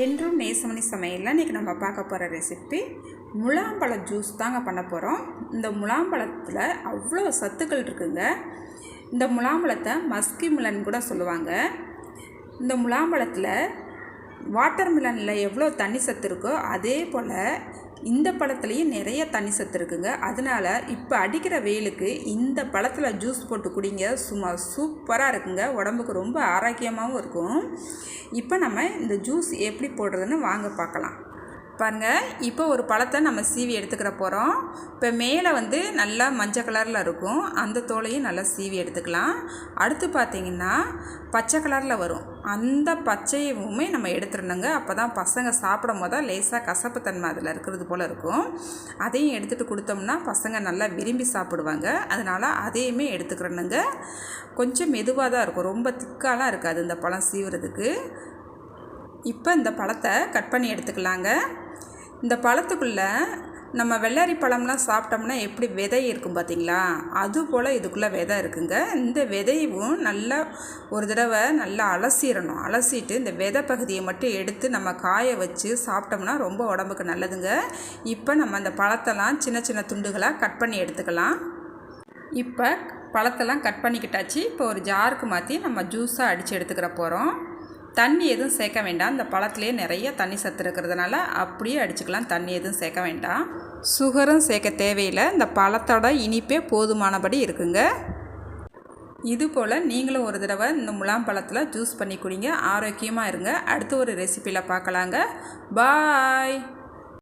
என்றும் நேசமணி சமையலில் இன்றைக்கி நம்ம பார்க்க போகிற ரெசிபி முலாம்பழ ஜூஸ் தாங்க பண்ண போகிறோம். இந்த முலாம்பழத்தில் அவ்வளோ சத்துக்கள் இருக்குங்க. இந்த முலாம்பழத்தை மஸ்கி மிலன் கூட சொல்லுவாங்க. இந்த முலாம்பழத்தில் வாட்டர் மிலனில் எவ்வளோ தண்ணி சத்து இருக்கோ அதே போல் இந்த பழத்துலேயும் நிறைய தண்ணி சத்து இருக்குங்க. அதனால் இப்போ அடிக்கிற வெயிலுக்கு இந்த பழத்தில் ஜூஸ் போட்டு குடிங்க, சும்மா சூப்பராக இருக்குங்க. உடம்புக்கு ரொம்ப ஆரோக்கியமாகவும் இருக்கும். இப்போ நம்ம இந்த ஜூஸ் எப்படி போடுறதுன்னு வாங்க பார்க்கலாம். பாருங்கள், இப்போ ஒரு பழத்தை நம்ம சீவி எடுத்துக்கிற போகிறோம். இப்போ மேலே நல்லா மஞ்சள் கலரில் இருக்கும், அந்த தோலையும் நல்லா சீவி எடுத்துக்கலாம். அடுத்து பார்த்திங்கன்னா பச்சை கலரில் வரும், அந்த பச்சையுமே நம்ம எடுத்துடணுங்க. அப்போ தான் பசங்க சாப்பிடும் போது லேசாக கசப்பு தன்மை அதில் இருக்கிறது போல் இருக்கும். அதையும் எடுத்துகிட்டு கொடுத்தோம்னா பசங்க நல்லா விரும்பி சாப்பிடுவாங்க. அதனால் அதையுமே எடுத்துக்கிறணுங்க. கொஞ்சம் மெதுவாக தான் இருக்கும், ரொம்ப திக்காலாம் இருக்காது இந்த பழம் சீவுறதுக்கு. இப்போ இந்த பழத்தை கட் பண்ணி எடுத்துக்கலாங்க. இந்த பழத்துக்குள்ளே நம்ம வெள்ளரி பழம்லாம் சாப்பிட்டோம்னா எப்படி விதை இருக்கும் பார்த்திங்களா, அதுபோல் இதுக்குள்ளே விதை இருக்குங்க. இந்த விதையும் நல்லா ஒரு தடவை நல்லா அலசிடணும். அலசிட்டு இந்த விதை பகுதியை மட்டும் எடுத்து நம்ம காய வச்சு சாப்பிட்டோம்னா ரொம்ப உடம்புக்கு நல்லதுங்க. இப்போ நம்ம அந்த பழத்தெல்லாம் சின்ன சின்ன துண்டுகளாக கட் பண்ணி எடுத்துக்கலாம். இப்போ பழத்தெல்லாம் கட் பண்ணிக்கிட்டாச்சு. இப்போ ஒரு ஜாருக்கு மாற்றி நம்ம ஜூஸாக அடித்து எடுத்துக்கிற போகிறோம். தண்ணி எதுவும் சேர்க்க வேண்டாம், இந்த பழத்துலேயே நிறைய தண்ணி சத்து இருக்கிறதுனால அப்படியே அடிச்சுக்கலாம், தண்ணி எதுவும் சேர்க்க வேண்டாம். சுகரும் சேர்க்க தேவையில்லை, இந்த பழத்தோட இனிப்பே போதுமானபடி இருக்குங்க. இதுபோல் நீங்களும் ஒரு தடவை இந்த முலாம்பழத்தில் ஜூஸ் பண்ணி குடிங்க, ஆரோக்கியமாக இருங்க. அடுத்து ஒரு ரெசிப்பியில் பார்க்கலாங்க. பாய்.